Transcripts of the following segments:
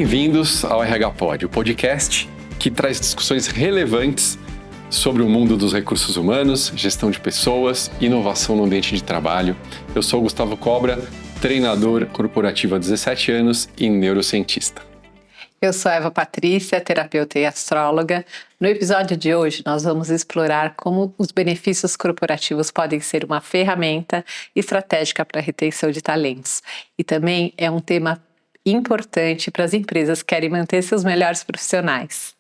Bem-vindos ao RH Pod, o podcast que traz discussões relevantes sobre o mundo dos recursos humanos, gestão de pessoas, inovação no ambiente de trabalho. Eu sou o Gustavo Cobra, treinador corporativo há 17 anos e neurocientista. Eu sou a Eva Patrícia, terapeuta e astróloga. No episódio de hoje, nós vamos explorar como os benefícios corporativos podem ser uma ferramenta estratégica para a retenção de talentos. E também é um tema importante para as empresas que querem manter seus melhores profissionais.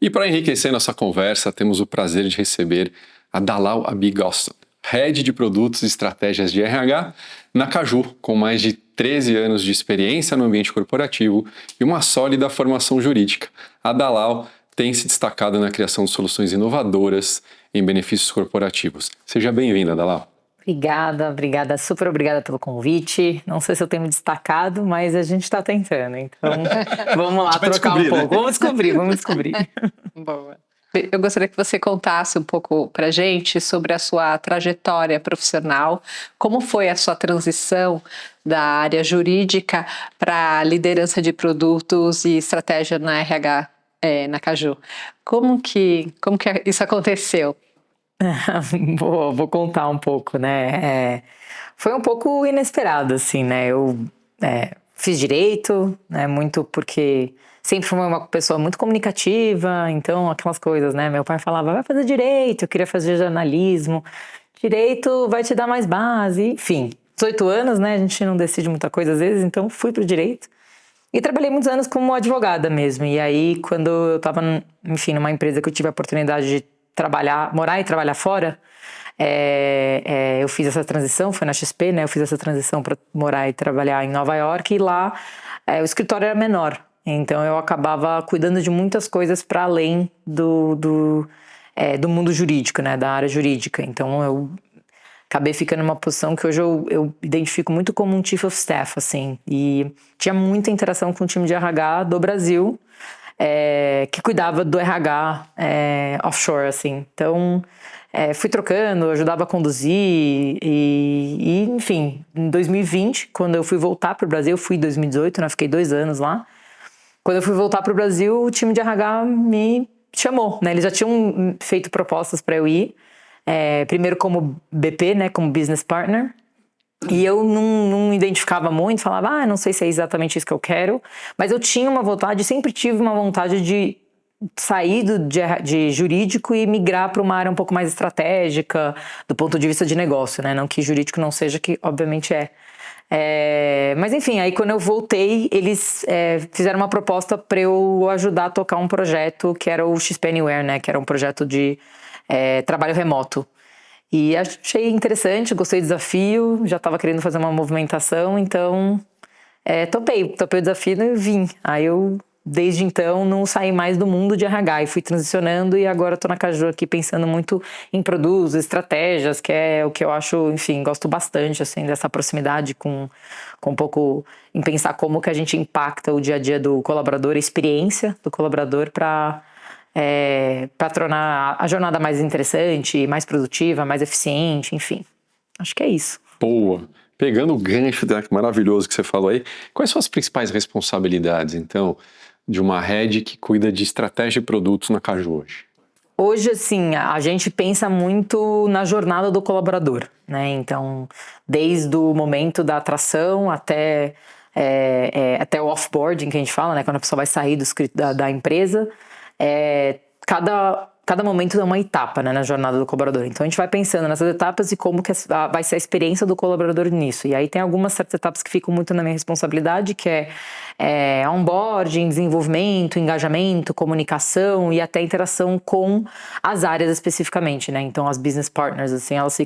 E para enriquecer nossa conversa, temos o prazer de receber a Dalal Abi-Ghosn, Head de Produtos e Estratégias de RH na Caju, com mais de 13 anos de experiência no ambiente corporativo e uma sólida formação jurídica. A Dalal tem se destacado na criação de soluções inovadoras em benefícios corporativos. Seja bem-vinda, Dalal. Obrigada, super obrigada pelo convite. Não sei se eu tenho me destacado, mas a gente está tentando, então vamos lá trocar um pouco. Né? Vamos descobrir. Boa. Eu gostaria que você contasse um pouco pra gente sobre a sua trajetória profissional, como foi a sua transição da área jurídica para a liderança de produtos e estratégia na RH na Caju. Como que isso aconteceu? Vou contar um pouco, né? Foi um pouco inesperado, assim, né? Eu fiz direito, né? Muito porque sempre fui uma pessoa muito comunicativa, então aquelas coisas, né? Meu pai falava, vai fazer direito, eu queria fazer jornalismo, direito vai te dar mais base, enfim. 18 anos, né? A gente não decide muita coisa às vezes, então fui pro direito. E trabalhei muitos anos como advogada mesmo. E aí, quando eu estava, enfim, numa empresa que eu tive a oportunidade de morar e trabalhar fora, eu fiz essa transição, foi na XP, né? Eu fiz essa transição para morar e trabalhar em Nova York e lá o escritório era menor. Então eu acabava cuidando de muitas coisas para além do mundo jurídico, né? Da área jurídica. Então eu acabei ficando numa posição que hoje eu identifico muito como um Chief of Staff, assim. E tinha muita interação com o time de RH do Brasil, que cuidava do RH offshore, assim. Então, fui trocando, ajudava a conduzir e, enfim, em 2020, quando eu fui voltar para o Brasil, eu fui em 2018, né? Fiquei 2 anos lá. Quando eu fui voltar para o Brasil, o time de RH me chamou, né? Eles já tinham feito propostas para eu ir, primeiro como BP, né? Como Business Partner. E eu não identificava muito, falava, não sei se é exatamente isso que eu quero, mas eu tinha uma vontade, sempre tive uma vontade de sair de jurídico e migrar para uma área um pouco mais estratégica, do ponto de vista de negócio, né? Não que jurídico não seja, que obviamente é. Mas enfim, aí quando eu voltei, eles fizeram uma proposta para eu ajudar a tocar um projeto que era o XP Anywhere, né? Que era um projeto de trabalho remoto. E achei interessante, gostei do desafio, já estava querendo fazer uma movimentação, então topei o desafio e vim. Aí eu, desde então, não saí mais do mundo de RH e fui transicionando e agora estou na Caju aqui pensando muito em produtos, estratégias, que é o que eu acho, enfim, gosto bastante, assim, dessa proximidade com um pouco em pensar como que a gente impacta o dia a dia do colaborador, a experiência do colaborador para tornar a jornada mais interessante, mais produtiva, mais eficiente, enfim. Acho que é isso. Boa! Pegando o gancho maravilhoso que você falou aí, quais são as principais responsabilidades, então, de uma head que cuida de estratégia de produtos na Caju hoje? Hoje, assim, a gente pensa muito na jornada do colaborador, né? Então, desde o momento da atração até o offboarding, que a gente fala, né? Quando a pessoa vai sair da empresa, cada momento é uma etapa, né, na jornada do colaborador. Então a gente vai pensando nessas etapas e como que vai ser a experiência do colaborador nisso. E aí tem algumas certas etapas que ficam muito na minha responsabilidade, que é onboarding, desenvolvimento, engajamento, comunicação e até interação com as áreas especificamente, né? Então as business partners, assim, elas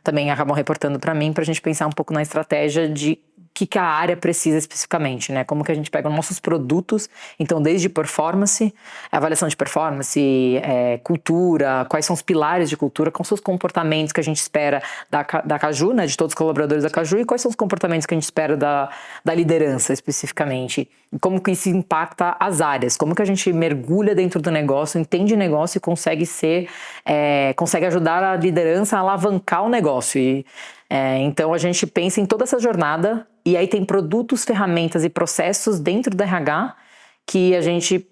também acabam reportando para mim pra gente pensar um pouco na estratégia de que a área precisa especificamente, né? Como que a gente pega os nossos produtos, então desde performance, avaliação de performance, cultura, quais são os pilares de cultura, quais são os comportamentos que a gente espera da Caju, né? De todos os colaboradores da Caju, e quais são os comportamentos que a gente espera da liderança especificamente. E como que isso impacta as áreas, como que a gente mergulha dentro do negócio, entende negócio e consegue ajudar a liderança a alavancar o negócio. Então a gente pensa em toda essa jornada e aí tem produtos, ferramentas e processos dentro do RH que a gente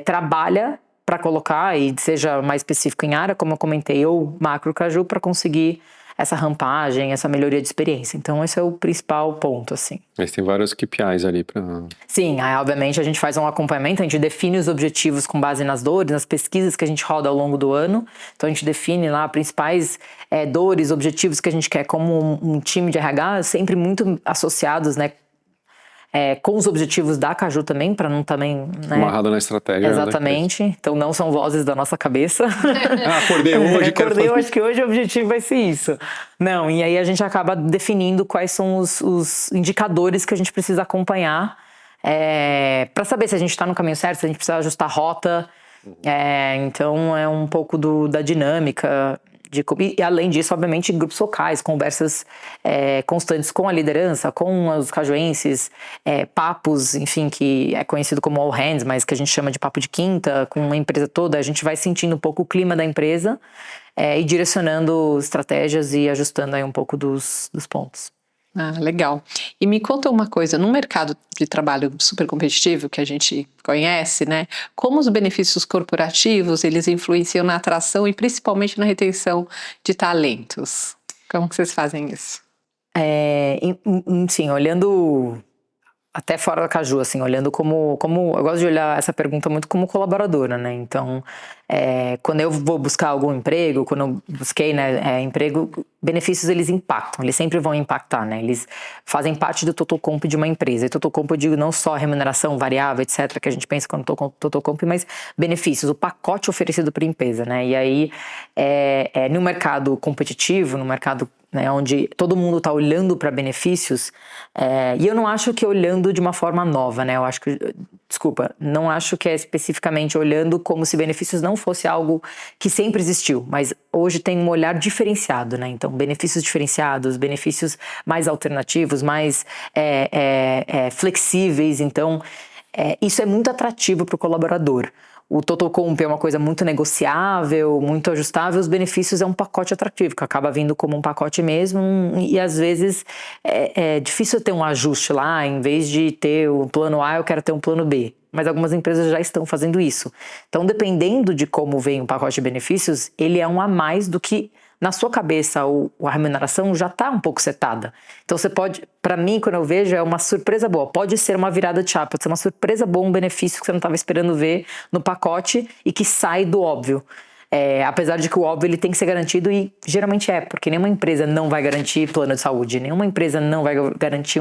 trabalha para colocar, e seja mais específico em área, como eu comentei, ou macro caju, para conseguir essa rampagem, essa melhoria de experiência. Então, esse é o principal ponto, assim. Mas tem vários KPIs ali para... Sim, aí, obviamente a gente faz um acompanhamento, a gente define os objetivos com base nas dores, nas pesquisas que a gente roda ao longo do ano. Então, a gente define lá principais dores, objetivos que a gente quer como um time de RH, sempre muito associados, né, com os objetivos da Caju também, para não também... Né? Amarrado na estratégia. Exatamente. Então não são vozes da nossa cabeça. Acordei hoje, eu acho que hoje o objetivo vai ser isso. Não, e aí a gente acaba definindo quais são os indicadores que a gente precisa acompanhar para saber se a gente está no caminho certo, se a gente precisa ajustar a rota. Então é um pouco da dinâmica. E além disso, obviamente, grupos locais, conversas constantes com a liderança, com os cajuenses, papos, enfim, que é conhecido como all hands, mas que a gente chama de papo de quinta, com a empresa toda. A gente vai sentindo um pouco o clima da empresa e direcionando estratégias e ajustando aí um pouco dos pontos. Ah, legal. E me conta uma coisa, no mercado de trabalho super competitivo que a gente conhece, né? Como os benefícios corporativos, eles influenciam na atração e principalmente na retenção de talentos? Como que vocês fazem isso? Sim, olhando até fora da Caju, assim, olhando como eu gosto de olhar essa pergunta muito como colaboradora, né? Então, quando eu vou buscar algum emprego, quando eu busquei, né, emprego, benefícios eles impactam, eles sempre vão impactar, né? Eles fazem parte do total comp de uma empresa. E total comp eu digo não só remuneração variável, etc, que a gente pensa quando total comp, mas benefícios, o pacote oferecido para a empresa, né? E aí, no mercado competitivo, no mercado, né, onde todo mundo está olhando para benefícios, e eu não acho que olhando de uma forma nova, né? Eu acho que, não acho que é especificamente olhando como se benefícios não fosse algo que sempre existiu, mas hoje tem um olhar diferenciado, né? Então, benefícios diferenciados, benefícios mais alternativos, mais flexíveis. Então, isso é muito atrativo para o colaborador. O total comp é uma coisa muito negociável, muito ajustável, os benefícios é um pacote atrativo, que acaba vindo como um pacote mesmo, e às vezes é difícil ter um ajuste lá, em vez de ter o plano A, eu quero ter um plano B. Mas algumas empresas já estão fazendo isso. Então, dependendo de como vem o pacote de benefícios, ele é um a mais do que na sua cabeça a remuneração já está um pouco setada. Então você pode, para mim, quando eu vejo, é uma surpresa boa. Pode ser uma virada de chave, pode ser uma surpresa boa, um benefício que você não estava esperando ver no pacote e que sai do óbvio. Apesar de que o óbvio ele tem que ser garantido, e geralmente porque nenhuma empresa não vai garantir plano de saúde, nenhuma empresa não vai garantir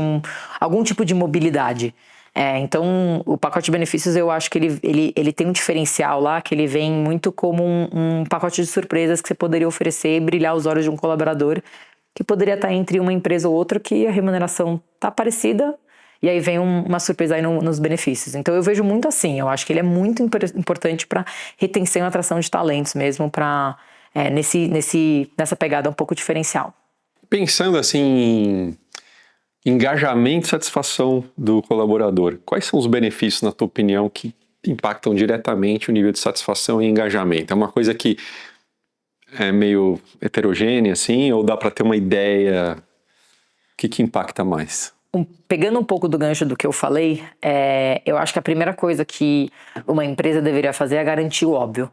algum tipo de mobilidade. Então, o pacote de benefícios, eu acho que ele tem um diferencial lá, que ele vem muito como um pacote de surpresas que você poderia oferecer e brilhar os olhos de um colaborador que poderia estar entre uma empresa ou outra que a remuneração está parecida, e aí vem uma surpresa aí nos benefícios. Então, eu vejo muito assim, eu acho que ele é muito importante para retenção e atração de talentos mesmo, nessa pegada um pouco diferencial. Pensando assim... engajamento e satisfação do colaborador. Quais são os benefícios, na tua opinião, que impactam diretamente o nível de satisfação e engajamento? É uma coisa que é meio heterogênea, assim, ou dá para ter uma ideia? O que impacta mais? Pegando um pouco do gancho do que eu falei, eu acho que a primeira coisa que uma empresa deveria fazer é garantir o óbvio.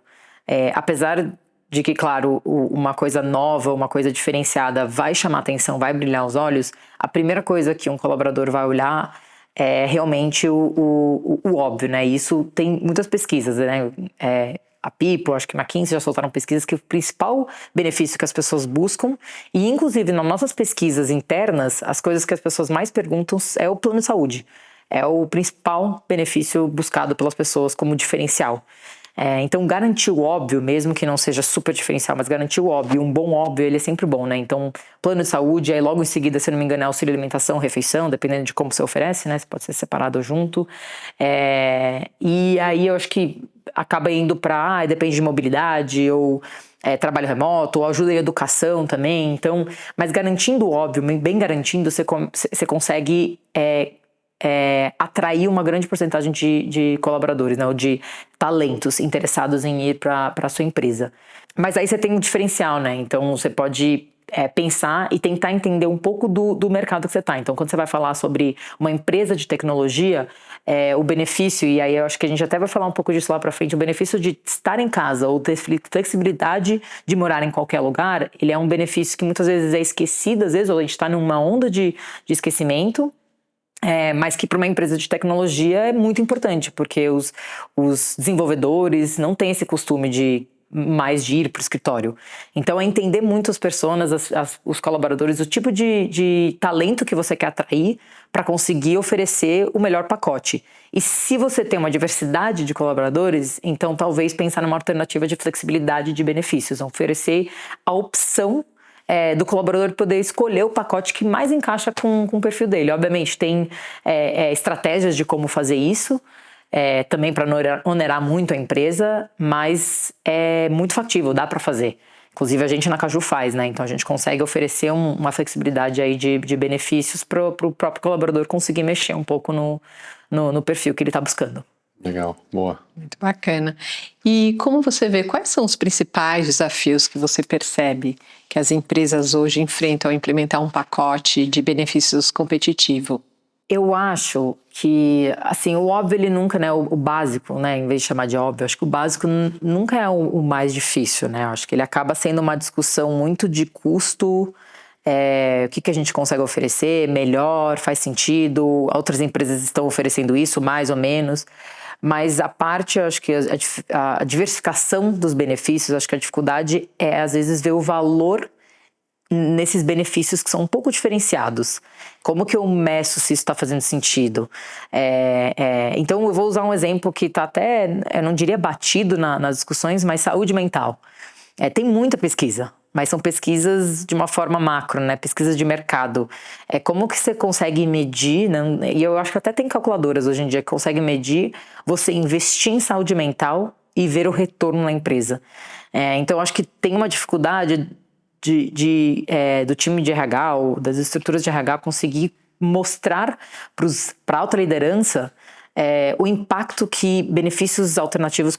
Apesar de que, claro, uma coisa nova, uma coisa diferenciada vai chamar atenção, vai brilhar os olhos, a primeira coisa que um colaborador vai olhar é realmente o óbvio, né? E isso tem muitas pesquisas, né? A People, acho que McKinsey já soltaram pesquisas que o principal benefício que as pessoas buscam, e inclusive nas nossas pesquisas internas, as coisas que as pessoas mais perguntam é o plano de saúde. É o principal benefício buscado pelas pessoas como diferencial. Então, garantir o óbvio, mesmo que não seja super diferencial, mas garantir o óbvio, um bom óbvio, ele é sempre bom, né? Então, plano de saúde, aí logo em seguida, se não me engano, é auxílio alimentação, refeição, dependendo de como você oferece, né? Você pode ser separado ou junto. E aí eu acho que acaba indo para, depende de mobilidade, ou trabalho remoto, ou ajuda em educação também. Então, mas garantindo o óbvio, bem garantindo, você consegue... atrair uma grande porcentagem de colaboradores, né, ou de talentos interessados em ir para a sua empresa. Mas aí você tem um diferencial, né? Então você pode pensar e tentar entender um pouco do mercado que você está. Então, quando você vai falar sobre uma empresa de tecnologia, o benefício, e aí eu acho que a gente até vai falar um pouco disso lá para frente, o benefício de estar em casa ou ter flexibilidade de morar em qualquer lugar, ele é um benefício que muitas vezes é esquecido, às vezes, ou a gente está numa onda de esquecimento, mas que para uma empresa de tecnologia é muito importante, porque os desenvolvedores não têm esse costume de ir para o escritório. Então, é entender muito as pessoas, os colaboradores, o tipo de talento que você quer atrair para conseguir oferecer o melhor pacote. E se você tem uma diversidade de colaboradores, então talvez pensar numa alternativa de flexibilidade de benefícios, oferecer a opção do colaborador poder escolher o pacote que mais encaixa com o perfil dele. Obviamente, tem estratégias de como fazer isso, também para não onerar muito a empresa, mas é muito factível, dá para fazer. Inclusive a gente na Caju faz, né? Então a gente consegue oferecer uma flexibilidade aí de benefícios para o próprio colaborador conseguir mexer um pouco no perfil que ele está buscando. Legal, boa. Muito bacana. E como você vê, quais são os principais desafios que você percebe que as empresas hoje enfrentam ao implementar um pacote de benefícios competitivo? Eu acho que, assim, o óbvio ele nunca, né, o básico, né, em vez de chamar de óbvio, acho que o básico nunca é o mais difícil, né, acho que ele acaba sendo uma discussão muito de custo, o que a gente consegue oferecer melhor, faz sentido, outras empresas estão oferecendo isso, mais ou menos, mas a parte, eu acho que a diversificação dos benefícios, acho que a dificuldade é, às vezes, ver o valor nesses benefícios que são um pouco diferenciados. Como que eu meço se isso está fazendo sentido? Então eu vou usar um exemplo que está até, eu não diria batido nas discussões, mas saúde mental. Tem muita pesquisa, mas são pesquisas de uma forma macro, né? Pesquisas de mercado. Como que você consegue medir, né? E eu acho que até tem calculadoras hoje em dia que conseguem medir você investir em saúde mental e ver o retorno na empresa. Então eu acho que tem uma dificuldade do time de RH ou das estruturas de RH conseguir mostrar para a alta liderança o impacto que benefícios alternativos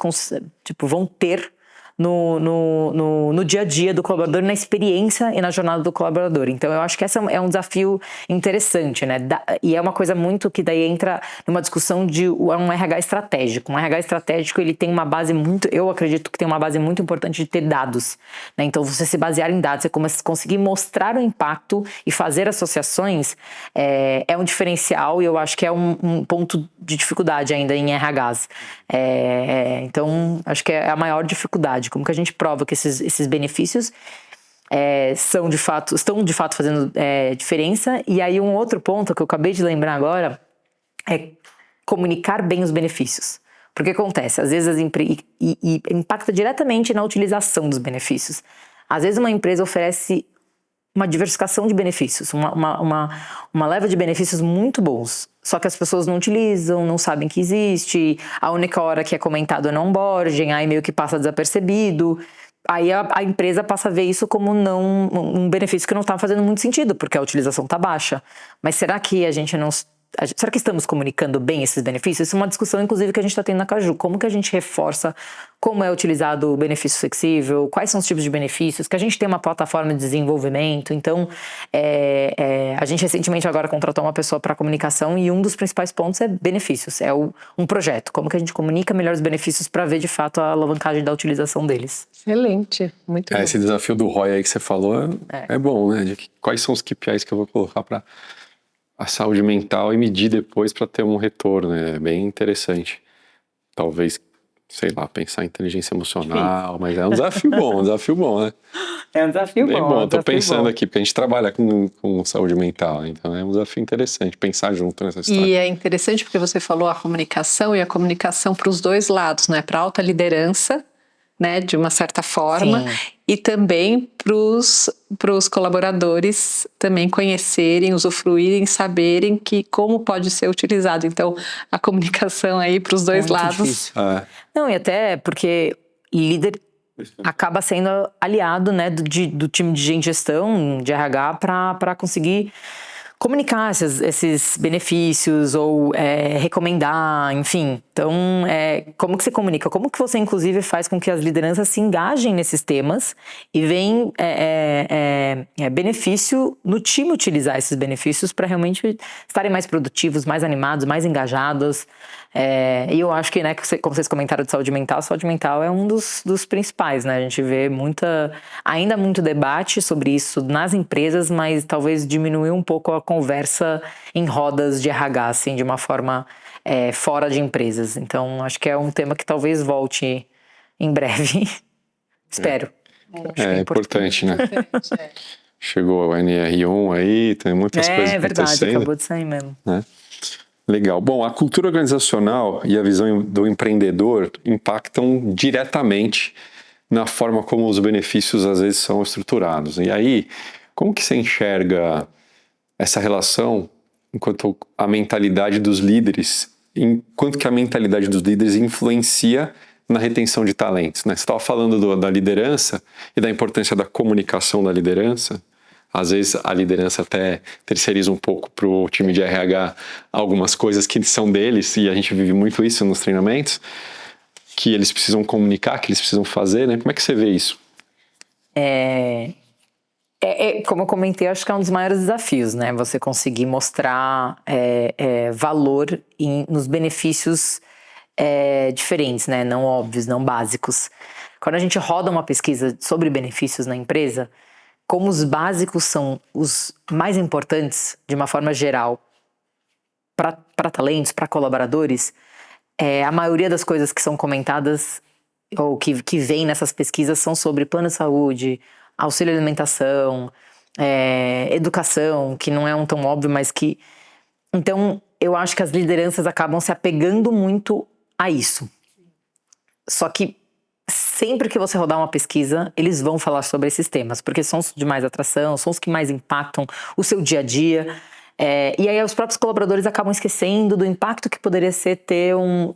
vão ter no dia a dia do colaborador, na experiência e na jornada do colaborador. Então eu acho que esse é um desafio interessante, né? E é uma coisa muito que daí entra numa discussão de um RH estratégico. Um RH estratégico, ele tem uma base eu acredito que tem uma base muito importante de ter dados, né? Então você se basear em dados, você conseguir mostrar o impacto e fazer associações é um diferencial, e eu acho que é um ponto de dificuldade ainda em RHs. Então acho que é a maior dificuldade. Como que a gente prova que esses benefícios estão de fato fazendo diferença? E aí um outro ponto que eu acabei de lembrar agora é comunicar bem os benefícios. Porque acontece, às vezes e impacta diretamente na utilização dos benefícios. Às vezes uma empresa oferece uma diversificação de benefícios, uma leva de benefícios muito bons, só que as pessoas não utilizam, não sabem que existe, a única hora que é comentado é no onboarding, aí meio que passa desapercebido, aí a empresa passa a ver isso como um benefício que não está fazendo muito sentido, porque a utilização está baixa. Mas será que será que estamos comunicando bem esses benefícios? Isso é uma discussão, inclusive, que a gente está tendo na Caju. Como que a gente reforça como é utilizado o benefício flexível? Quais são os tipos de benefícios? Que a gente tem uma plataforma de desenvolvimento. Então, a gente recentemente agora contratou uma pessoa para comunicação e um dos principais pontos é benefícios. Um projeto. Como que a gente comunica melhor os benefícios para ver, de fato, a alavancagem da utilização deles. Excelente, muito bom. Esse desafio do ROI aí que você falou é bom, né? Quais são os KPIs que eu vou colocar para a saúde mental e medir depois para ter um retorno, é bem interessante. Talvez, sei lá, pensar em inteligência emocional, mas é um desafio bom, né? É um desafio bem bom. Tô pensando aqui, porque a gente trabalha com saúde mental, então é um desafio interessante pensar junto nessa história. E é interessante porque você falou a comunicação para os dois lados, né? Para a alta liderança, né, de uma certa forma, sim, e também para os colaboradores também conhecerem, usufruírem, saberem como pode ser utilizado. Então, a comunicação aí para os dois lados. Não, e até porque líder acaba sendo aliado, né, do time de gestão, de RH, para conseguir comunicar esses benefícios ou recomendar, enfim. Então, como que você comunica? Como que você, inclusive, faz com que as lideranças se engajem nesses temas e veem benefício no time utilizar esses benefícios para realmente estarem mais produtivos, mais animados, mais engajados. E eu acho que, né, como vocês comentaram de saúde mental é um dos principais, né? A gente vê ainda muito debate sobre isso nas empresas, mas talvez diminuiu um pouco a conversa em rodas de RH, assim, de uma forma fora de empresas. Então, acho que é um tema que talvez volte em breve. Espero. É importante, né? Chegou o NR1 aí, tem muitas coisas acontecendo. É verdade, acabou de sair mesmo. Né? Legal. Bom, a cultura organizacional e a visão do empreendedor impactam diretamente na forma como os benefícios às vezes são estruturados. E aí, como que você enxerga essa relação enquanto a mentalidade dos líderes, enquanto que a mentalidade dos líderes influencia na retenção de talentos, né? Você estava falando da liderança e da importância da comunicação da liderança. Às vezes a liderança até terceiriza um pouco para o time de RH algumas coisas que são deles, e a gente vive muito isso nos treinamentos, que eles precisam comunicar, que eles precisam fazer, né? Como é que você vê isso? Como eu comentei, acho que é um dos maiores desafios, né? Você conseguir mostrar valor nos benefícios diferentes, né? Não óbvios, não básicos. Quando a gente roda uma pesquisa sobre benefícios na empresa, como os básicos são os mais importantes, de uma forma geral, para talentos, para colaboradores, a maioria das coisas que são comentadas ou que vem nessas pesquisas são sobre plano de saúde, auxílio alimentação, educação, que não é tão óbvio, mas que... Então, eu acho que as lideranças acabam se apegando muito a isso. Só que sempre que você rodar uma pesquisa, eles vão falar sobre esses temas, porque são os de mais atração, são os que mais impactam o seu dia a dia. E aí os próprios colaboradores acabam esquecendo do impacto que poderia ser ter um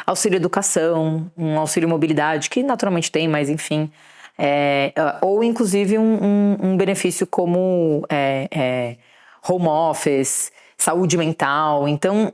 auxílio educação, um auxílio mobilidade, que naturalmente tem, mas enfim. Ou inclusive um benefício como home office, saúde mental. Então,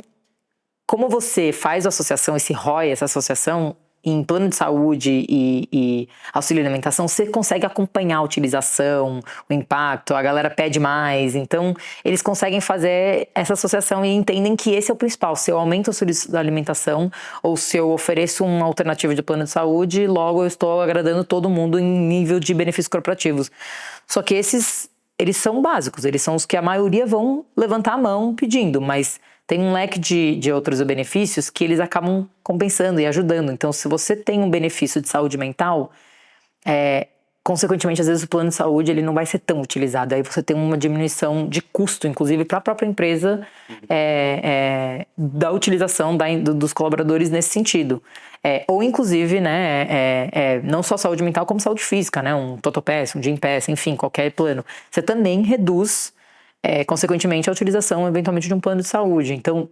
como você faz a associação, esse ROI, essa associação em plano de saúde e auxílio alimentação, você consegue acompanhar a utilização, o impacto, a galera pede mais. Então, eles conseguem fazer essa associação e entendem que esse é o principal. Se eu aumento o auxílio da alimentação ou se eu ofereço uma alternativa de plano de saúde, logo eu estou agradando todo mundo em nível de benefícios corporativos. Só que eles são básicos, eles são os que a maioria vão levantar a mão pedindo, mas tem um leque de outros benefícios que eles acabam compensando e ajudando. Então, se você tem um benefício de saúde mental, consequentemente, às vezes o plano de saúde ele não vai ser tão utilizado. Aí você tem uma diminuição de custo, inclusive, para a própria empresa da utilização dos colaboradores nesse sentido. Ou, inclusive, né, não só saúde mental, como saúde física, né, um TotoPass, um GymPass, enfim, qualquer plano. Você também reduz consequentemente, a utilização, eventualmente, de um plano de saúde. Então,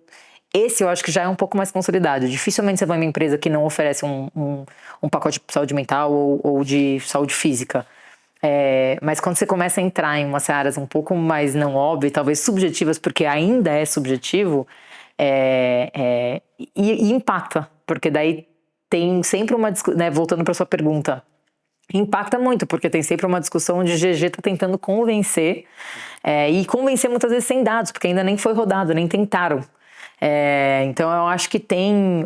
esse eu acho que já é um pouco mais consolidado. Dificilmente você vai em uma empresa que não oferece um pacote de saúde mental ou de saúde física. Mas quando você começa a entrar em umas áreas um pouco mais não óbvias, talvez subjetivas, porque ainda é subjetivo, e impacta. Porque daí tem sempre uma discussão, né, voltando para sua pergunta, impacta muito, porque tem sempre uma discussão onde o GG está tentando convencer, e convencer muitas vezes sem dados, porque ainda nem foi rodado, nem tentaram. Então eu acho que tem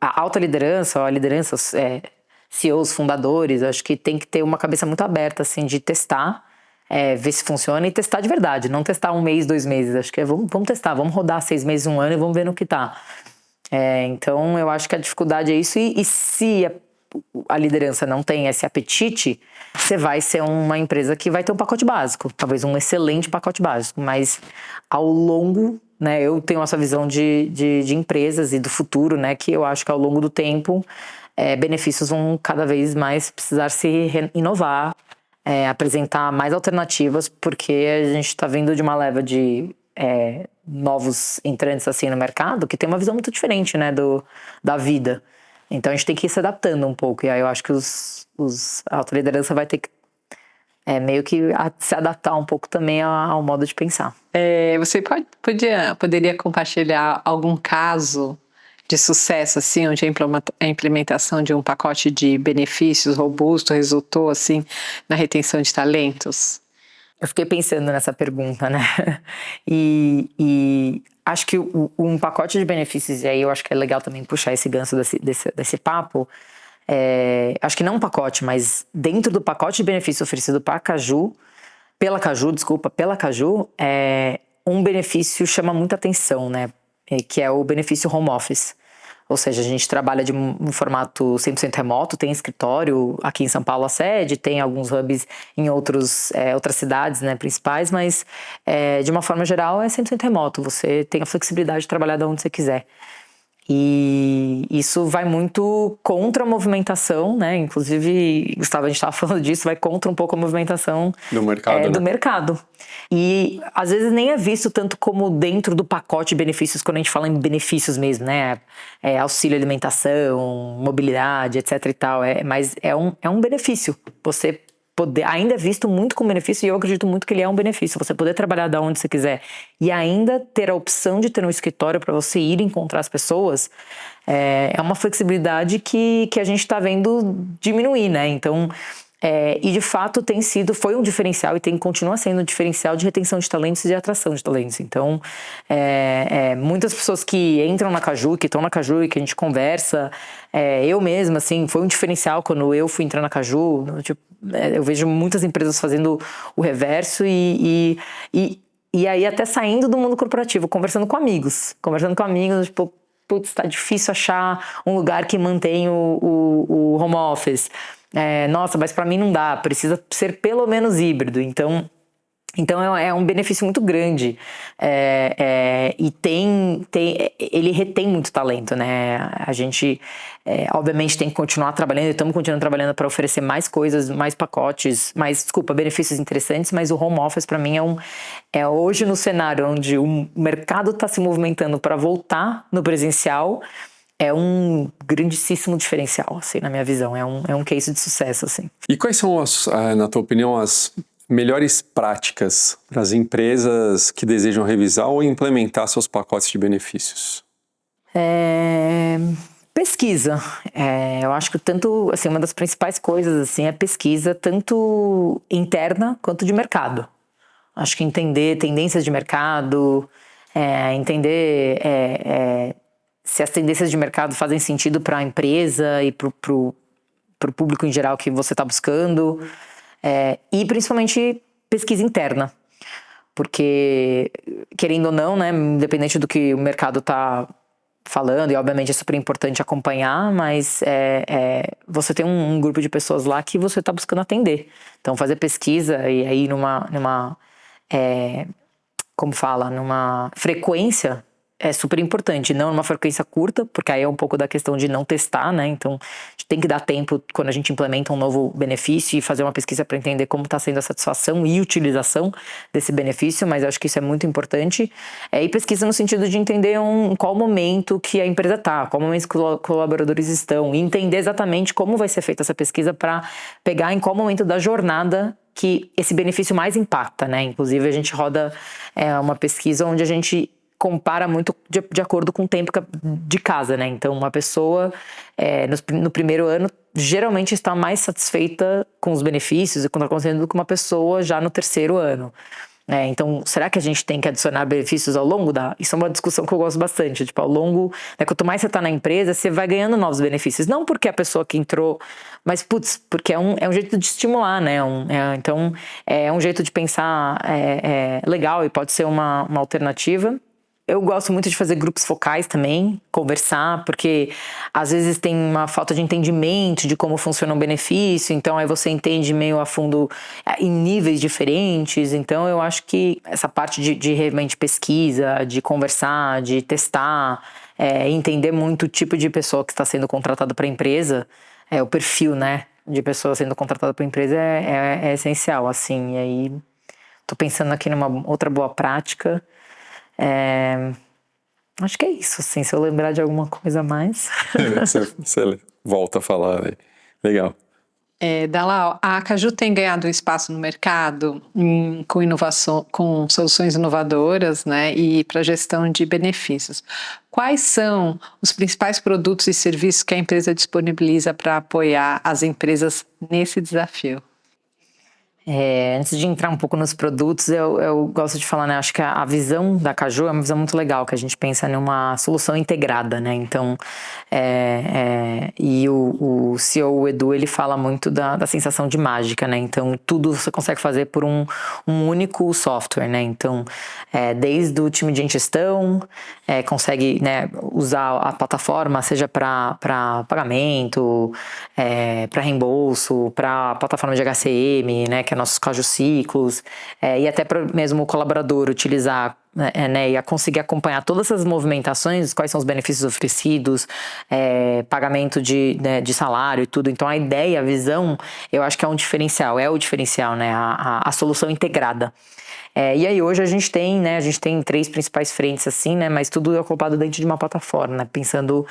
a alta liderança, a liderança, CEOs, fundadores, acho que tem que ter uma cabeça muito aberta, assim, de testar, ver se funciona e testar de verdade, não testar 1 mês, 2 meses, acho que vamos testar, vamos rodar 6 meses, 1 ano e vamos ver no que tá. Então eu acho que a dificuldade é isso, e se a liderança não tem esse apetite, você vai ser uma empresa que vai ter um pacote básico, talvez um excelente pacote básico, mas ao longo, né, eu tenho essa visão de empresas e do futuro, né, que eu acho que ao longo do tempo, benefícios vão cada vez mais precisar se inovar, apresentar mais alternativas, porque a gente está vindo de uma leva de novos entrantes assim no mercado que tem uma visão muito diferente, né, da vida. Então a gente tem que ir se adaptando um pouco, e aí eu acho que a alta liderança vai ter que meio que se adaptar um pouco também ao modo de pensar. Você poderia compartilhar algum caso de sucesso, assim, onde a implementação de um pacote de benefícios robusto resultou, assim, na retenção de talentos? Eu fiquei pensando nessa pergunta, né? E acho que um pacote de benefícios, e aí eu acho que é legal também puxar esse gancho desse papo, acho que não um pacote, mas dentro do pacote de benefícios oferecido pela Caju, um benefício chama muita atenção, né? Que é o benefício home office. Ou seja, a gente trabalha de um formato 100% remoto, tem escritório aqui em São Paulo, a sede, tem alguns hubs em outras cidades, né, principais, mas de uma forma geral é 100% remoto, você tem a flexibilidade de trabalhar de onde você quiser. E isso vai muito contra a movimentação, né? Inclusive, Gustavo, a gente estava falando disso, vai contra um pouco a movimentação do mercado, do mercado. E às vezes nem é visto tanto como dentro do pacote de benefícios, quando a gente fala em benefícios mesmo, né? Auxílio alimentação, mobilidade, etc e tal. Mas é um benefício. Você ainda é visto muito como benefício, e eu acredito muito que ele é um benefício. Você poder trabalhar da onde você quiser e ainda ter a opção de ter um escritório para você ir encontrar as pessoas, é uma flexibilidade que a gente está vendo diminuir, né? Então, e de fato foi um diferencial e continua sendo um diferencial de retenção de talentos e de atração de talentos. Então, muitas pessoas que entram na Caju, que estão na Caju e que a gente conversa, eu mesma, assim, foi um diferencial quando eu fui entrar na Caju. Tipo, eu vejo muitas empresas fazendo o reverso e aí até saindo do mundo corporativo, conversando com amigos, tipo, putz, tá difícil achar um lugar que mantém o home office. Nossa, mas para mim não dá, precisa ser pelo menos híbrido. Então é um benefício muito grande, e ele retém muito talento, né? A gente obviamente tem que continuar trabalhando, e estamos continuando trabalhando para oferecer mais coisas, mais pacotes, benefícios interessantes, mas o home office para mim hoje no cenário onde o mercado está se movimentando para voltar no presencial, é um grandíssimo diferencial, assim, na minha visão, é um case de sucesso, assim. E quais são, na tua opinião, as melhores práticas para as empresas que desejam revisar ou implementar seus pacotes de benefícios? Pesquisa. Eu acho que tanto, assim, uma das principais coisas, assim, é pesquisa tanto interna quanto de mercado. Acho que entender tendências de mercado, entender se as tendências de mercado fazem sentido para a empresa e para o público em geral que você está buscando. E principalmente pesquisa interna, porque, querendo ou não, né, independente do que o mercado está falando, e obviamente é super importante acompanhar, mas você tem um grupo de pessoas lá que você está buscando atender. Então fazer pesquisa e aí numa frequência é super importante, não numa frequência curta, porque aí é um pouco da questão de não testar, né? Então, a gente tem que dar tempo quando a gente implementa um novo benefício e fazer uma pesquisa para entender como está sendo a satisfação e utilização desse benefício, mas eu acho que isso é muito importante. E pesquisa no sentido de entender em qual momento que a empresa está, qual momento que os colaboradores estão, e entender exatamente como vai ser feita essa pesquisa para pegar em qual momento da jornada que esse benefício mais impacta, né? Inclusive, a gente roda uma pesquisa onde a gente compara muito de acordo com o tempo de casa, né? Então, uma pessoa no primeiro ano geralmente está mais satisfeita com os benefícios e com o que está acontecendo do que uma pessoa já no terceiro ano. Então, será que a gente tem que adicionar benefícios ao longo Isso é uma discussão que eu gosto bastante. Tipo, ao longo... quanto mais você está na empresa, você vai ganhando novos benefícios. Não porque a pessoa que entrou... Mas, porque é um jeito de estimular, né? Então, é um jeito de pensar legal e pode ser uma alternativa. Eu gosto muito de fazer grupos focais também, conversar, porque às vezes tem uma falta de entendimento de como funciona um benefício, então aí você entende meio a fundo em níveis diferentes. Então eu acho que essa parte de realmente pesquisa, de conversar, de testar, entender muito o tipo de pessoa que está sendo contratada para a empresa, o perfil, né, de pessoa sendo contratada para a empresa é essencial, assim. E aí tô pensando aqui numa outra boa prática. Acho que é isso, assim, se eu lembrar de alguma coisa a mais. Você volta a falar, né? Legal. Dalal, a Caju tem ganhado um espaço no mercado com inovação, com soluções inovadoras, né, e para gestão de benefícios. Quais são os principais produtos e serviços que a empresa disponibiliza para apoiar as empresas nesse desafio? Antes de entrar um pouco nos produtos, eu gosto de falar, né? Acho que a visão da Caju é uma visão muito legal, que a gente pensa numa solução integrada, né? Então, e o CEO, o Edu, ele fala muito da sensação de mágica, né? Então, tudo você consegue fazer por um único software, né? Então, desde o time de gestão, consegue, né, usar a plataforma, seja para pagamento, para reembolso, para plataforma de HCM, né, que é nossos Caju Ciclos, e até para mesmo o colaborador utilizar, né, e conseguir acompanhar todas essas movimentações, quais são os benefícios oferecidos, pagamento de salário e tudo. Então a ideia, a visão, eu acho que é o diferencial, né, a solução integrada. E aí hoje a gente tem 3 principais frentes assim, né, mas tudo é ocupado dentro de uma plataforma, né, pensando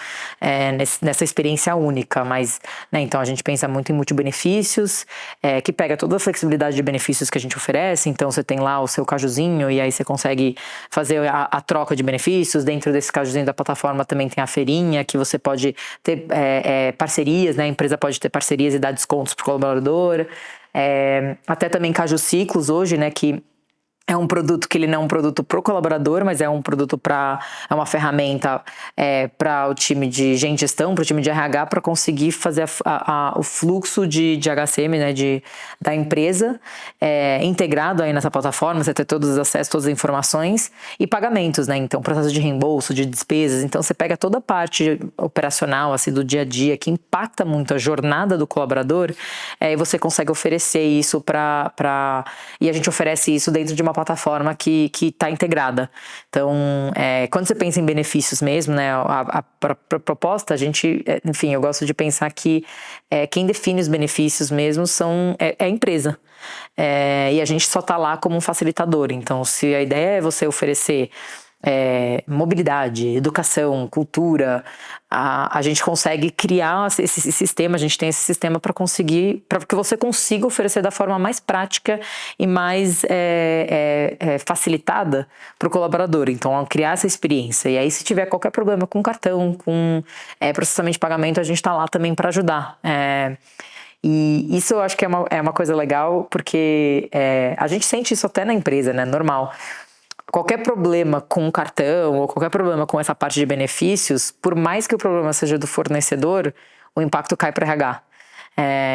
nessa experiência única, mas, né, então a gente pensa muito em multibenefícios, que pega toda a flexibilidade de benefícios que a gente oferece. Então você tem lá o seu cajuzinho e aí você consegue fazer a troca de benefícios. Dentro desse cajuzinho da plataforma também tem a feirinha, que você pode ter parcerias, né, a empresa pode ter parcerias e dar descontos para o colaborador, até também Caju Ciclos hoje, né, que é um produto que ele não é um produto para o colaborador, mas é um produto é uma ferramenta para o time de gestão, para o time de RH, para conseguir fazer o fluxo de HCM, né, da empresa, integrado aí nessa plataforma. Você ter todos os acessos, todas as informações e pagamentos, né? Então, processo de reembolso, de despesas. Então, você pega toda a parte operacional, assim, do dia a dia, que impacta muito a jornada do colaborador, e você consegue oferecer isso e a gente oferece isso dentro de uma plataforma que está integrada. Então, quando você pensa em benefícios mesmo, né, a proposta, a gente, enfim, eu gosto de pensar que quem define os benefícios mesmo é a empresa. E a gente só está lá como um facilitador. Então, se a ideia é você oferecer mobilidade, educação, cultura, a gente consegue criar esse sistema, a gente tem esse sistema para que você consiga oferecer da forma mais prática e mais facilitada para o colaborador. Então, criar essa experiência. E aí, se tiver qualquer problema com cartão, com processamento de pagamento, a gente está lá também para ajudar. E isso eu acho que é uma coisa legal, porque a gente sente isso até na empresa, né? Normal. Qualquer problema com o cartão ou qualquer problema com essa parte de benefícios, por mais que o problema seja do fornecedor, o impacto cai para o RH.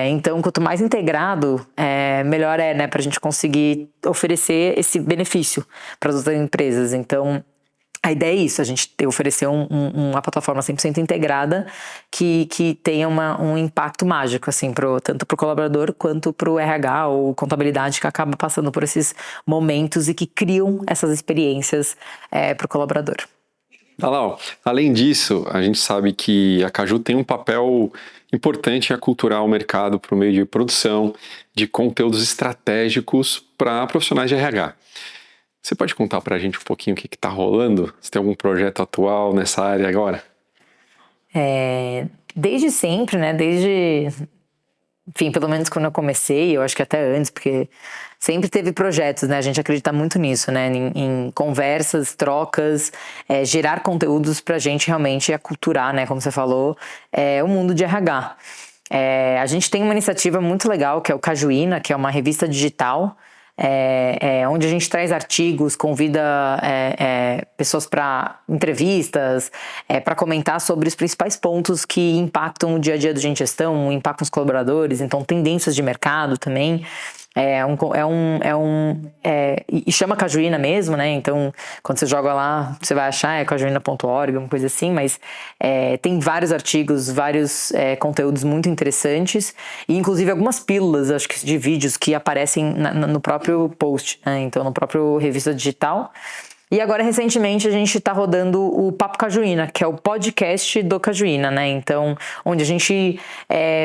Então, quanto mais integrado, melhor né, para a gente conseguir oferecer esse benefício para as outras empresas. Então, a ideia é isso, a gente oferecer uma plataforma 100% integrada que tenha um impacto mágico, assim, tanto para o colaborador quanto para o RH ou contabilidade, que acaba passando por esses momentos e que criam essas experiências para o colaborador. Dalal, além disso, a gente sabe que a Caju tem um papel importante em aculturar o mercado por meio de produção de conteúdos estratégicos para profissionais de RH. Você pode contar para a gente um pouquinho o que está rolando? Você tem algum projeto atual nessa área agora? Desde sempre, né? Enfim, pelo menos quando eu comecei, eu acho que até antes, porque sempre teve projetos, né? A gente acredita muito nisso, né? Em conversas, trocas, gerar conteúdos para a gente realmente aculturar, né? Como você falou, o mundo de RH. A gente tem uma iniciativa muito legal, que é o Cajuína, que é uma revista digital, onde a gente traz artigos, convida pessoas para entrevistas, para comentar sobre os principais pontos que impactam o dia a dia do gestão, impactam os colaboradores, então tendências de mercado também. E chama Cajuína mesmo, né? Então, quando você joga lá, você vai achar cajuína.org, uma coisa assim, mas tem vários artigos, vários conteúdos muito interessantes, e inclusive algumas pílulas, acho que de vídeos que aparecem no próprio post, né? Então, no próprio revista digital. E agora, recentemente, a gente está rodando o Papo Cajuína, que é o podcast do Cajuína, né? Então, onde a gente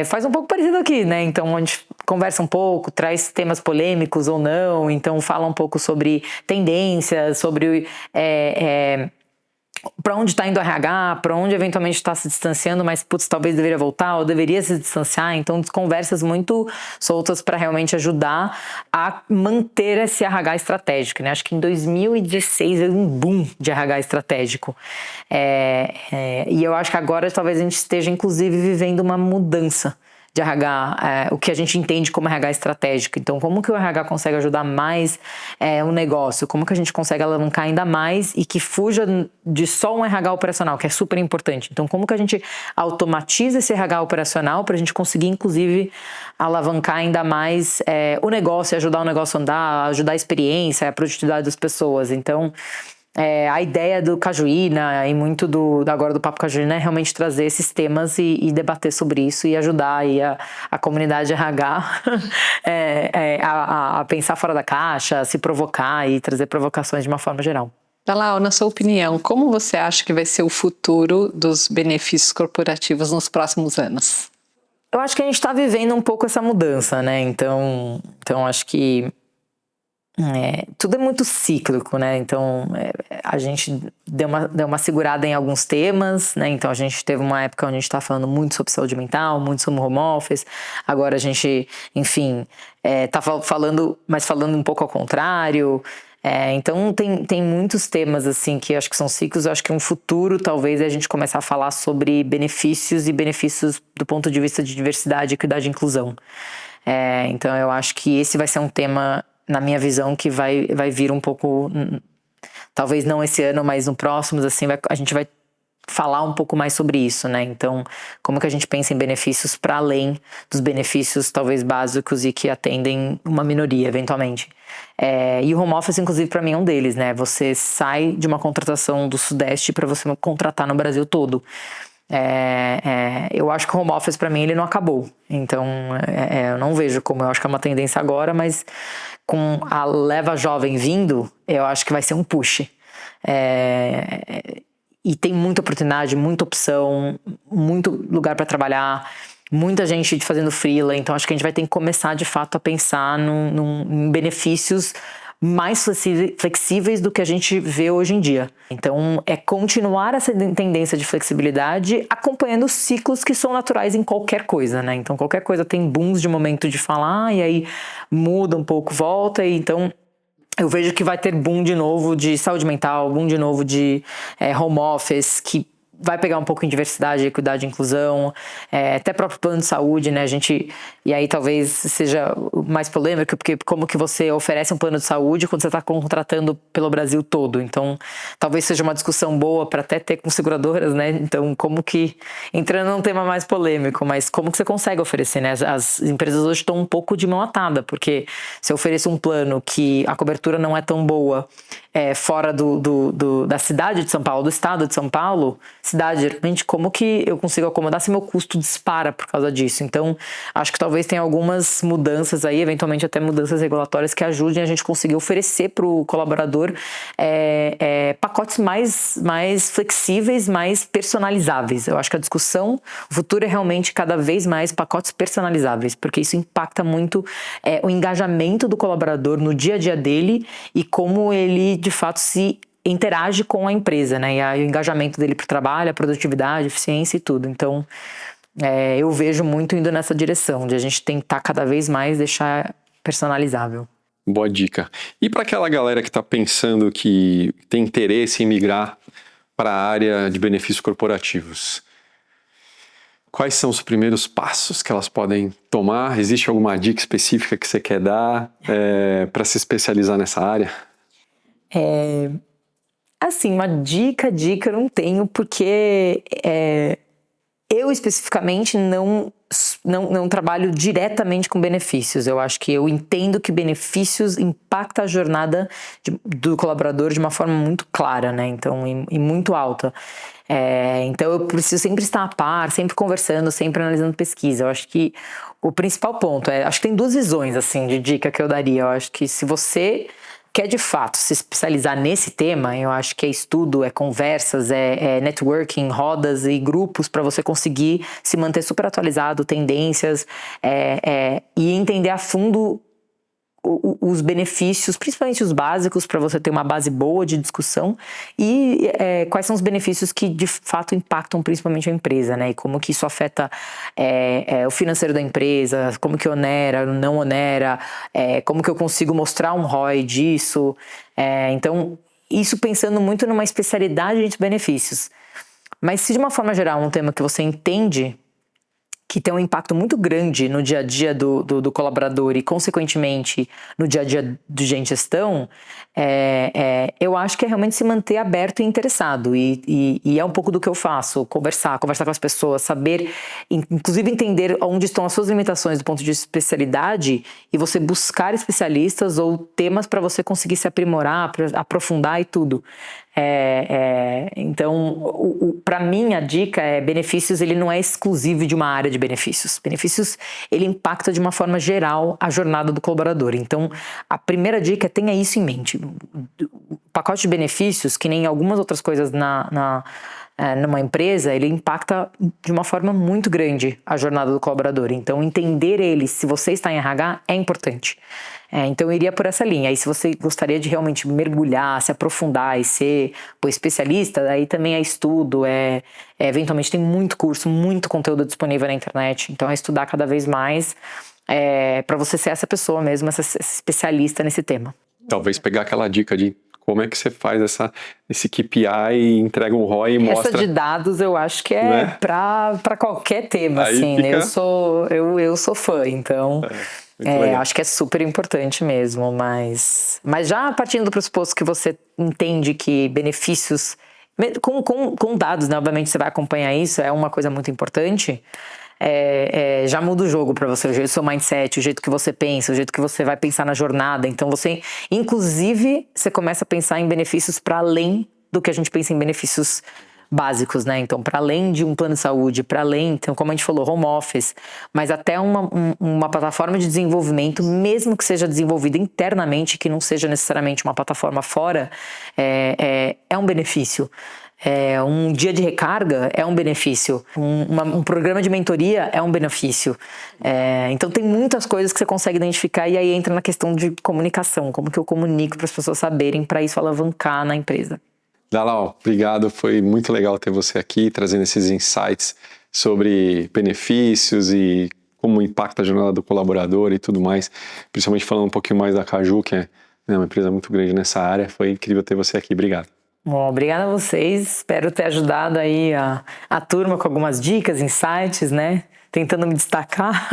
faz um pouco parecido aqui, né? Então, onde conversa um pouco, traz temas polêmicos ou não, então fala um pouco sobre tendências, sobre para onde está indo o RH, para onde eventualmente está se distanciando, mas putz, talvez deveria voltar ou deveria se distanciar. Então, conversas muito soltas para realmente ajudar a manter esse RH estratégico, né? Acho que em 2016 veio um boom de RH estratégico. E eu acho que agora talvez a gente esteja, inclusive, vivendo uma mudança de RH, o que a gente entende como RH estratégico. Então, como que o RH consegue ajudar mais o negócio? Como que a gente consegue alavancar ainda mais e que fuja de só um RH operacional, que é super importante. Então, como que a gente automatiza esse RH operacional para a gente conseguir, inclusive, alavancar ainda mais o negócio, ajudar o negócio a andar, ajudar a experiência, a produtividade das pessoas. Então, a ideia do Cajuína e muito agora do Papo Cajuína é realmente trazer esses temas e debater sobre isso e ajudar aí a comunidade RH a pensar fora da caixa, a se provocar e trazer provocações de uma forma geral. Dalal, na sua opinião, como você acha que vai ser o futuro dos benefícios corporativos nos próximos anos? Eu acho que a gente está vivendo um pouco essa mudança, né? Então acho que tudo é muito cíclico, né? Então, a gente deu uma segurada em alguns temas, né? Então, a gente teve uma época onde a gente estava falando muito sobre saúde mental, muito sobre home office. Agora a gente, enfim, tá falando, mas falando um pouco ao contrário. Então, tem muitos temas, assim, que eu acho que são ciclos. Eu acho que um futuro, talvez, é a gente começar a falar sobre benefícios do ponto de vista de diversidade, equidade e inclusão. Então, eu acho que esse vai ser um tema, na minha visão, que vai vir um pouco, talvez não esse ano, mas no próximo, assim, a gente vai falar um pouco mais sobre isso, né? Então, como que a gente pensa em benefícios para além dos benefícios, talvez, básicos e que atendem uma minoria, eventualmente. E o home office, inclusive, para mim é um deles, né? Você sai de uma contratação do Sudeste para você contratar no Brasil todo. Eu acho que o home office para mim ele não acabou, então eu não vejo como, eu acho que é uma tendência agora, mas com a leva jovem vindo, eu acho que vai ser um push, e tem muita oportunidade, muita opção, muito lugar para trabalhar, muita gente fazendo freela, então acho que a gente vai ter que começar de fato a pensar em benefícios mais flexíveis do que a gente vê hoje em dia. Então, é continuar essa tendência de flexibilidade acompanhando os ciclos que são naturais em qualquer coisa, né? Então, qualquer coisa tem booms de momento de falar e aí muda um pouco, volta, e então eu vejo que vai ter boom de novo de saúde mental, boom de novo de home office, que vai pegar um pouco em diversidade, equidade e inclusão, até próprio plano de saúde, né? E aí talvez seja mais polêmico, porque como que você oferece um plano de saúde quando você está contratando pelo Brasil todo? Então, talvez seja uma discussão boa para até ter com seguradoras, né? Então, como que, entrando num tema mais polêmico, mas como que você consegue oferecer, né? As empresas hoje estão um pouco de mão atada, porque se eu ofereço um plano que a cobertura não é tão boa fora da cidade de São Paulo, do estado de São Paulo, geralmente, como que eu consigo acomodar se meu custo dispara por causa disso? Então, acho que talvez tenha algumas mudanças aí, eventualmente até mudanças regulatórias que ajudem a gente conseguir oferecer para o colaborador pacotes mais flexíveis, mais personalizáveis. Eu acho que a discussão, o futuro é realmente cada vez mais pacotes personalizáveis, porque isso impacta muito o engajamento do colaborador no dia a dia dele e como ele, de fato, se interage com a empresa, né? E aí, o engajamento dele para o trabalho, a produtividade, a eficiência e tudo. Então, eu vejo muito indo nessa direção, de a gente tentar cada vez mais deixar personalizável. Boa dica. E para aquela galera que está pensando que tem interesse em migrar para a área de benefícios corporativos, quais são os primeiros passos que elas podem tomar? Existe alguma dica específica que você quer dar para se especializar nessa área? Assim, uma dica eu não tenho, porque eu especificamente não trabalho diretamente com benefícios. Eu acho que eu entendo que benefícios impactam a jornada do colaborador de uma forma muito clara, né? Então, e muito alta. Então, eu preciso sempre estar a par, sempre conversando, sempre analisando pesquisa. Eu acho que o principal ponto acho que tem duas visões, assim, de dica que eu daria. Eu acho que se você quer de fato se especializar nesse tema, eu acho que é estudo, é conversas, é networking, rodas e grupos para você conseguir se manter super atualizado, tendências, e entender a fundo os benefícios, principalmente os básicos, para você ter uma base boa de discussão, e quais são os benefícios que de fato impactam principalmente a empresa, né? E como que isso afeta o financeiro da empresa, como que onera, não onera, como que eu consigo mostrar um ROI disso. Então, isso pensando muito numa especialidade de benefícios. Mas se de uma forma geral um tema que você entende que tem um impacto muito grande no dia a dia do colaborador e, consequentemente, no dia a dia de gestão, eu acho que é realmente se manter aberto e interessado. E é um pouco do que eu faço, conversar com as pessoas, saber, inclusive entender onde estão as suas limitações do ponto de e você buscar especialistas ou temas para você conseguir se aprimorar, aprofundar e tudo. Então, para mim, a dica benefícios, ele não é exclusivo de uma área de benefícios. Benefícios, ele impacta de uma forma geral a jornada do colaborador. Então, a primeira dica é tenha isso em mente. O pacote de benefícios, que nem algumas outras coisas numa empresa, ele impacta de uma forma muito grande a jornada do colaborador. Então, entender ele, se você está em RH, é importante. Então, eu iria por essa linha. Aí, se você gostaria de realmente mergulhar, se aprofundar e ser especialista, aí também é estudo, eventualmente tem muito curso, muito conteúdo disponível na internet. Então, é estudar cada vez mais para você ser essa pessoa mesmo, essa especialista nesse tema. Talvez pegar aquela dica de como é que você faz esse KPI e entrega um ROI e mostra... Essa de dados eu acho que né? para qualquer tema, aí assim, fica... né? Eu sou fã, então acho que é super importante mesmo, mas já partindo do pressuposto que você entende que benefícios, com dados, né? Obviamente você vai acompanhar isso, é uma coisa muito importante. Já muda o jogo para você, o jeito do seu mindset, o jeito que você pensa, o jeito que você vai pensar na jornada. Então inclusive, você começa a pensar em benefícios para além do que a gente pensa em benefícios básicos, né? Então, para além de um plano de saúde, para além, então, como a gente falou, home office, mas até uma plataforma de desenvolvimento, mesmo que seja desenvolvida internamente, que não seja necessariamente uma plataforma fora, é um benefício. Um dia de recarga é um benefício, um programa de mentoria é um benefício. Então tem muitas coisas que você consegue identificar e aí entra na questão de comunicação, como que eu comunico para as pessoas saberem, para isso alavancar na empresa. Dalal, obrigado, foi muito legal ter você aqui, trazendo esses insights sobre benefícios e como impacta a jornada do colaborador e tudo mais, principalmente falando um pouquinho mais da Caju, que é uma empresa muito grande nessa área. Foi incrível ter você aqui, obrigado. Bom, obrigada a vocês, espero ter ajudado aí a turma com algumas dicas, insights, né? Tentando me destacar,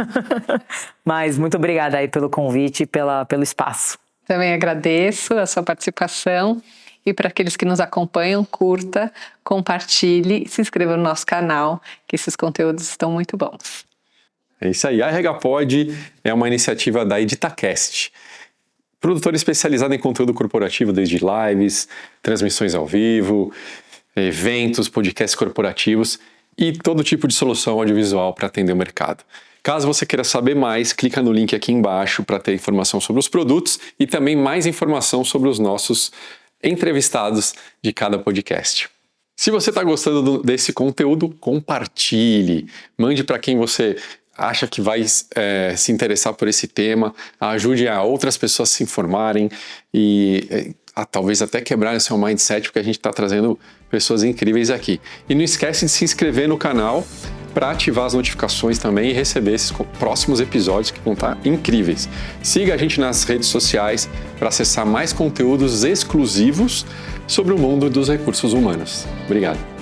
mas muito obrigada aí pelo convite e pelo espaço. Também agradeço a sua participação e para aqueles que nos acompanham, curta, compartilhe e se inscreva no nosso canal, que esses conteúdos estão muito bons. É isso aí, a RH Pod é uma iniciativa da EditaCast, produtora especializada em conteúdo corporativo, desde lives, transmissões ao vivo, eventos, podcasts corporativos e todo tipo de solução audiovisual para atender o mercado. Caso você queira saber mais, clica no link aqui embaixo para ter informação sobre os produtos e também mais informação sobre os nossos entrevistados de cada podcast. Se você está gostando desse conteúdo, compartilhe, mande para quem você acha que vai se interessar por esse tema, ajude a outras pessoas a se informarem e talvez até quebrar o seu mindset, porque a gente está trazendo pessoas incríveis aqui. E não esquece de se inscrever no canal para ativar as notificações também e receber esses próximos episódios que vão estar incríveis. Siga a gente nas redes sociais para acessar mais conteúdos exclusivos sobre o mundo dos recursos humanos. Obrigado.